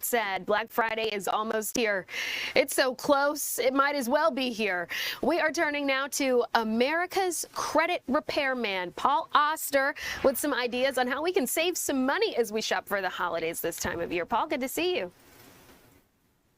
Said Black Friday is almost here. It's so close, it might as well be here. We are turning now to America's credit repairman, Paul Ostar, with some ideas on how we can save some money as we shop for the holidays this time of year. Paul, good to see you.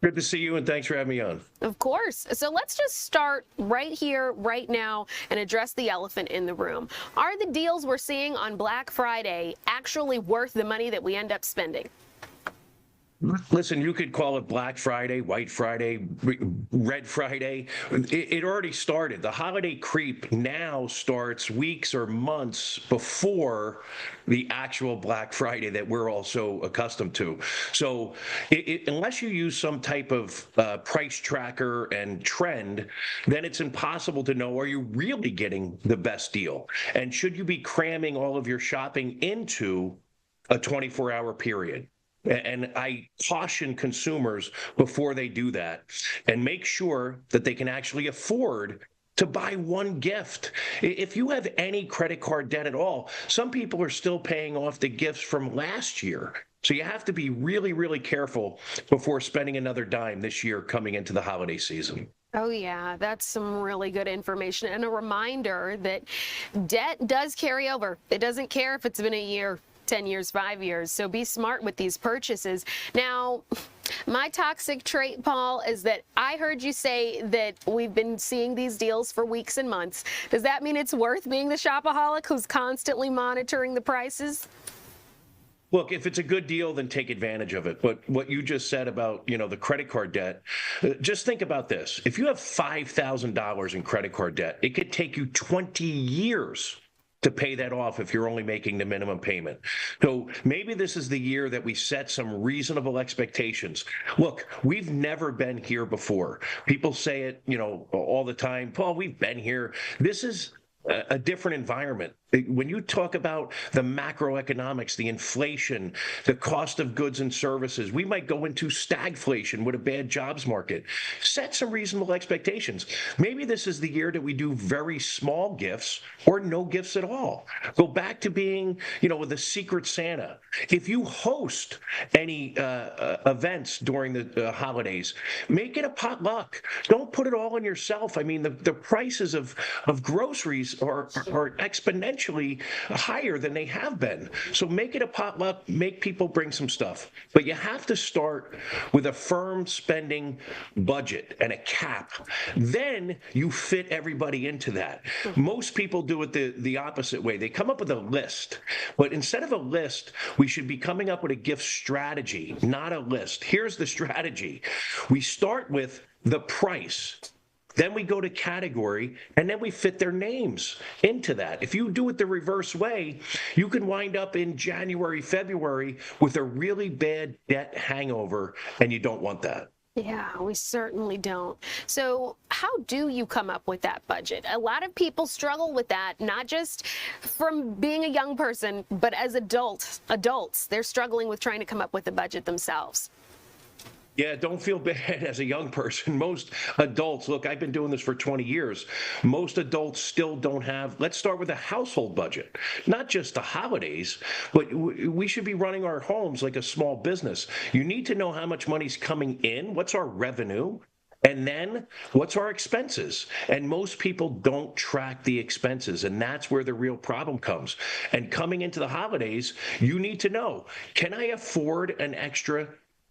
Good to see you, and thanks for having me on. Of course. So let's just start right here, right now, and address the elephant in the room. Are the deals we're seeing on Black Friday actually worth the money that we end up spending? Listen, you could call it Black Friday, White Friday, Red Friday. It already started. The holiday creep now starts weeks or months before the actual Black Friday that we're all so accustomed to. So unless you use some type of price tracker and trend, then it's impossible to know, are you really getting the best deal? And should you be cramming all of your shopping into a 24-hour period? And I caution consumers before they do that, and make sure that they can actually afford to buy one gift. If you have any credit card debt at all, some people are still paying off the gifts from last year. So you have to be really, really careful before spending another dime this year coming into the holiday season. Oh, yeah, that's some really good information, and a reminder that debt does carry over. It doesn't care if it's been a year, 10 years, 5 years. So be smart with these purchases. Now, my toxic trait, Paul, is that I heard you say that we've been seeing these deals for weeks and months. Does that mean it's worth being the shopaholic who's constantly monitoring the prices? Look, if it's a good deal, then take advantage of it. But what you just said about, the credit card debt, just think about this. If you have $5,000 in credit card debt, it could take you 20 years to pay that off if you're only making the minimum payment. So maybe this is the year that we set some reasonable expectations. Look, we've never been here before. People say it, all the time, Paul, we've been here. This is a different environment. When you talk about the macroeconomics, the inflation, the cost of goods and services, we might go into stagflation with a bad jobs market. Set some reasonable expectations. Maybe this is the year that we do very small gifts or no gifts at all. Go back to being, with a secret Santa. If you host any events during the holidays, make it a potluck. Don't put it all on yourself. I mean, the prices of groceries are exponentially higher than they have been. So make it a potluck, make people bring some stuff. But you have to start with a firm spending budget and a cap. Then you fit everybody into that. Most people do it the opposite way. They come up with a list. But instead of a list, we should be coming up with a gift strategy, not a list. Here's the strategy. We start with the price. Then we go to category, and then we fit their names into that. If you do it the reverse way, you can wind up in January, February with a really bad debt hangover, and you don't want that. Yeah, we certainly don't. So how do you come up with that budget? A lot of people struggle with that, not just from being a young person, but as adults. They're struggling with trying to come up with a budget themselves. Yeah, don't feel bad as a young person. Most adults, look, I've been doing this for 20 years. Most adults still don't have, let's start with a household budget, not just the holidays, but we should be running our homes like a small business. You need to know how much money's coming in, what's our revenue, and then what's our expenses? And most people don't track the expenses, and that's where the real problem comes. And coming into the holidays, you need to know, can I afford an extra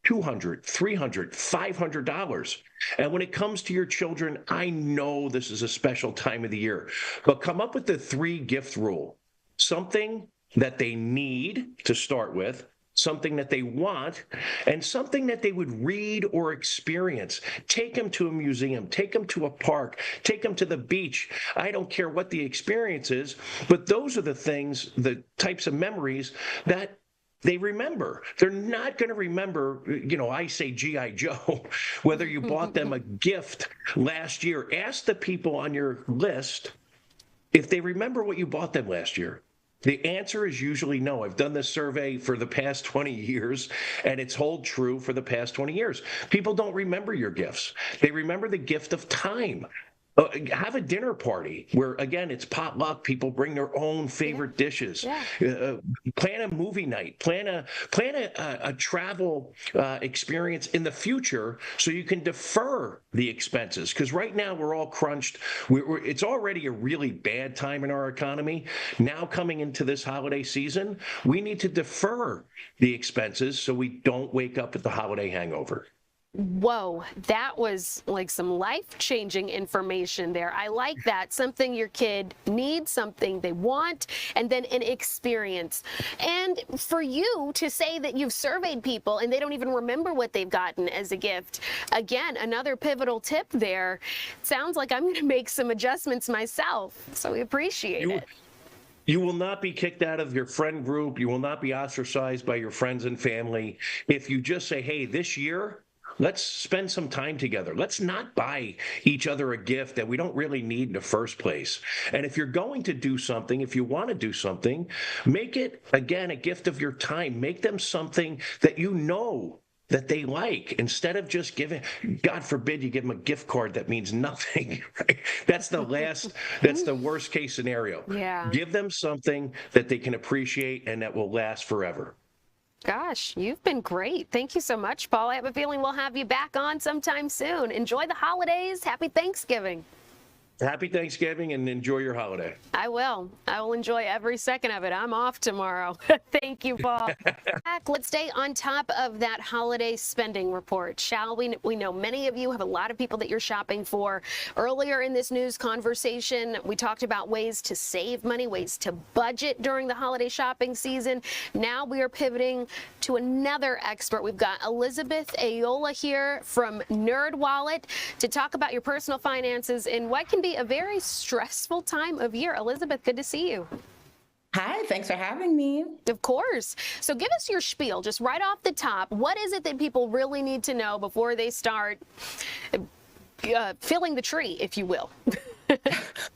$200, $300, $500. And when it comes to your children, I know this is a special time of the year, but come up with the 3-gift rule. Something that they need to start with, something that they want, and something that they would read or experience. Take them to a museum, take them to a park, take them to the beach. I don't care what the experience is, but those are the things, the types of memories that they remember. They're not going to remember, I say G.I. Joe, whether you bought them a gift last year. Ask the people on your list if they remember what you bought them last year. The answer is usually no. I've done this survey for the past 20 years, and it's hold true for the past 20 years. People don't remember your gifts. They remember the gift of time. Have a dinner party where, again, it's potluck. People bring their own favorite dishes. Yeah. Plan a movie night. Plan a travel experience in the future so you can defer the expenses. Because right now we're all crunched. It's already a really bad time in our economy. Now coming into this holiday season, we need to defer the expenses so we don't wake up with the holiday hangover. Whoa, that was like some life-changing information there. I like that. Something your kid needs, something they want, and then an experience. And for you to say that you've surveyed people and they don't even remember what they've gotten as a gift, again, another pivotal tip there. Sounds like I'm going to make some adjustments myself, so we appreciate it. You will not be kicked out of your friend group. You will not be ostracized by your friends and family if you just say, hey, this year, let's spend some time together. Let's not buy each other a gift that we don't really need in the first place. And if you're going to do something, if you want to do something, make it, again, a gift of your time. Make them something that you know that they like, instead of just giving, God forbid you give them a gift card that means nothing. Right? That's the worst case scenario. Yeah. Give them something that they can appreciate and that will last forever. Gosh, you've been great. Thank you so much, Paul. I have a feeling we'll have you back on sometime soon. Enjoy the holidays. Happy Thanksgiving. Happy Thanksgiving and enjoy your holiday. I will. I will enjoy every second of it. I'm off tomorrow. Thank you, Paul. Let's stay on top of that holiday spending report, shall we? We know many of you have a lot of people that you're shopping for. Earlier in this news conversation, we talked about ways to save money, ways to budget during the holiday shopping season. Now we are pivoting to another expert. We've got Elizabeth Ayoola here from NerdWallet to talk about your personal finances in what can be a very stressful time of year. Elizabeth, good to see you. Hi, thanks for having me. Of course. So give us your spiel, just right off the top. What is it that people really need to know before they start filling the tree, if you will?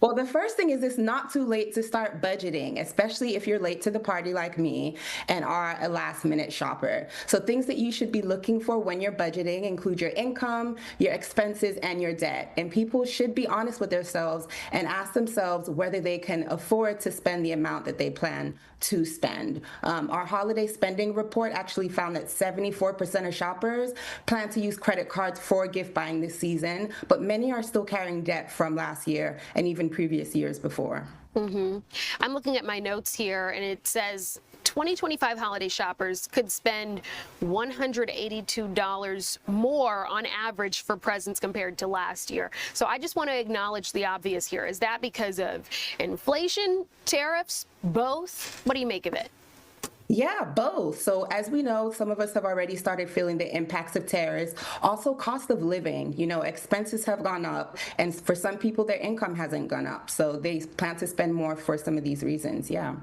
Well, the first thing is it's not too late to start budgeting, especially if you're late to the party like me and are a last minute shopper. So things that you should be looking for when you're budgeting include your income, your expenses, and your debt. And people should be honest with themselves and ask themselves whether they can afford to spend the amount that they plan to spend. Our holiday spending report actually found that 74% of shoppers plan to use credit cards for gift buying this season, but many are still carrying debt from last year and even previous years before. I'm looking at my notes here, and it says 2025 holiday shoppers could spend $182 more on average for presents compared to last year. So I just want to acknowledge the obvious here. Is that because of inflation, tariffs, both? What do you make of it? Yeah, both. So as we know, some of us have already started feeling the impacts of tariffs. Also, cost of living, expenses have gone up. And for some people, their income hasn't gone up. So they plan to spend more for some of these reasons. Yeah.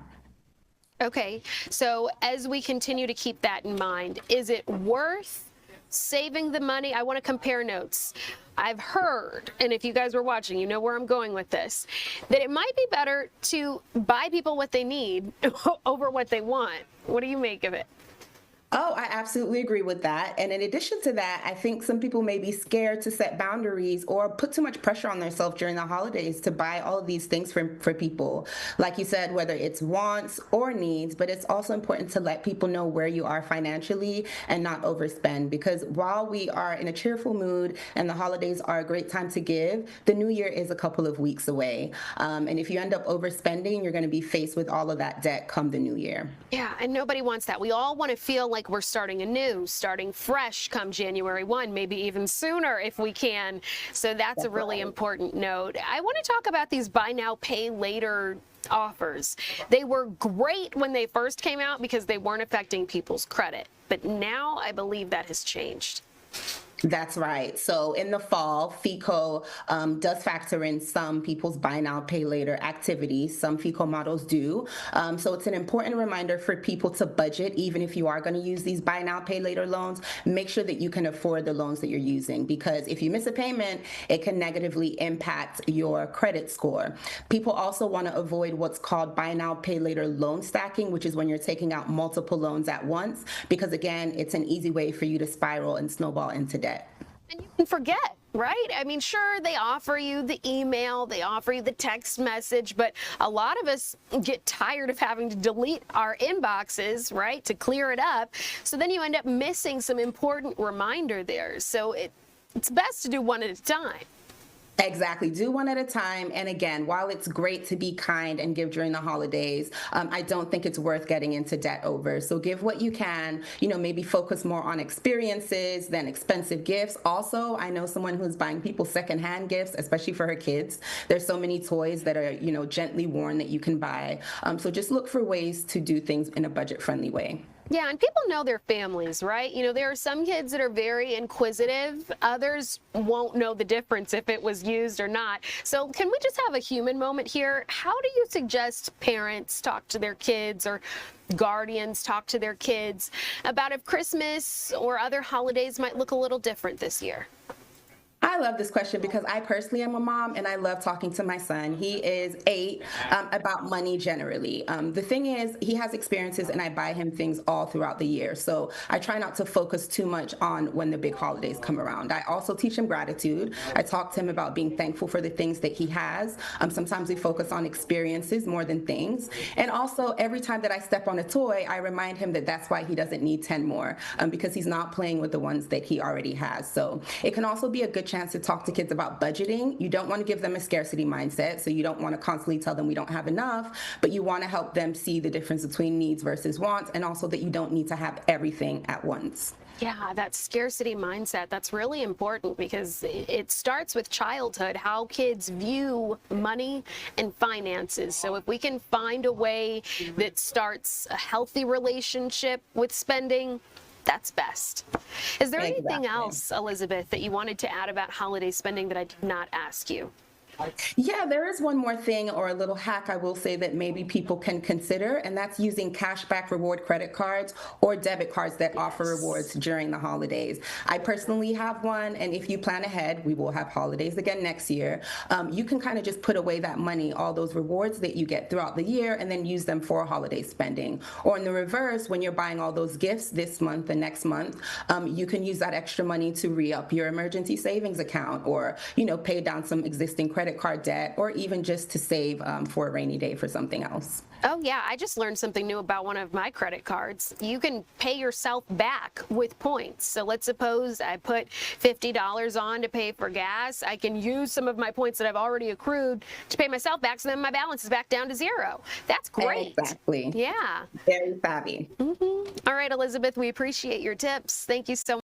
Okay. So as we continue to keep that in mind, is it worth saving the money? I want to compare notes. I've heard, and if you guys were watching, you know where I'm going with this, that it might be better to buy people what they need over what they want. What do you make of it? Oh, I absolutely agree with that. And in addition to that, I think some people may be scared to set boundaries or put too much pressure on themselves during the holidays to buy all of these things for people. Like you said, whether it's wants or needs, but it's also important to let people know where you are financially and not overspend. Because while we are in a cheerful mood and the holidays are a great time to give, the new year is a couple of weeks away. And if you end up overspending, you're going to be faced with all of that debt come the new year. Yeah, and nobody wants that. We all want to feel like we're starting anew, starting fresh come January 1, maybe even sooner if we can. So that's a really important note. I want to talk about these buy now, pay later offers. They were great when they first came out because they weren't affecting people's credit. But now I believe that has changed. That's right. So in the fall, FICO does factor in some people's buy now, pay later activities. Some FICO models do. So it's an important reminder for people to budget, even if you are going to use these buy now, pay later loans. Make sure that you can afford the loans that you're using, because if you miss a payment, it can negatively impact your credit score. People also want to avoid what's called buy now, pay later loan stacking, which is when you're taking out multiple loans at once, because again, it's an easy way for you to spiral and snowball into debt. And you can forget, right? I mean, sure, they offer you the email, they offer you the text message, but a lot of us get tired of having to delete our inboxes, right, to clear it up. So then you end up missing some important reminder there. So it's best to do one at a time. Exactly. Do one at a time. And again, while it's great to be kind and give during the holidays, I don't think it's worth getting into debt over. So give what you can, maybe focus more on experiences than expensive gifts. Also, I know someone who's buying people secondhand gifts, especially for her kids. There's so many toys that are, gently worn that you can buy. So just look for ways to do things in a budget-friendly way. Yeah, and people know their families, right? There are some kids that are very inquisitive. Others won't know the difference if it was used or not. So can we just have a human moment here? How do you suggest parents talk to their kids or guardians talk to their kids about if Christmas or other holidays might look a little different this year? I love this question because I personally am a mom and I love talking to my son. He is 8, about money generally. The thing is, he has experiences and I buy him things all throughout the year. So I try not to focus too much on when the big holidays come around. I also teach him gratitude. I talk to him about being thankful for the things that he has. Sometimes we focus on experiences more than things. And also every time that I step on a toy, I remind him that that's why he doesn't need 10 more, because he's not playing with the ones that he already has. So it can also be a good chance to talk to kids about budgeting. You don't want to give them a scarcity mindset, so you don't want to constantly tell them we don't have enough, but you want to help them see the difference between needs versus wants, and also that you don't need to have everything at once. Yeah, that scarcity mindset, that's really important because it starts with childhood, how kids view money and finances. So if we can find a way that starts a healthy relationship with spending, that's best. Is there anything else, Elizabeth, that you wanted to add about holiday spending that I did not ask you? Yeah, there is one more thing or a little hack I will say that maybe people can consider, and that's using cashback reward credit cards or debit cards that offer rewards during the holidays. I personally have one, and if you plan ahead, we will have holidays again next year. You can kind of just put away that money, all those rewards that you get throughout the year, and then use them for holiday spending. Or in the reverse, when you're buying all those gifts this month and next month, you can use that extra money to re-up your emergency savings account or, pay down some existing credit card debt, or even just to save for a rainy day for something else. Oh, yeah. I just learned something new about one of my credit cards. You can pay yourself back with points. So let's suppose I put $50 on to pay for gas. I can use some of my points that I've already accrued to pay myself back, so then my balance is back down to zero. That's great. Exactly. Yeah. Very savvy. All right, Elizabeth, we appreciate your tips. Thank you so much.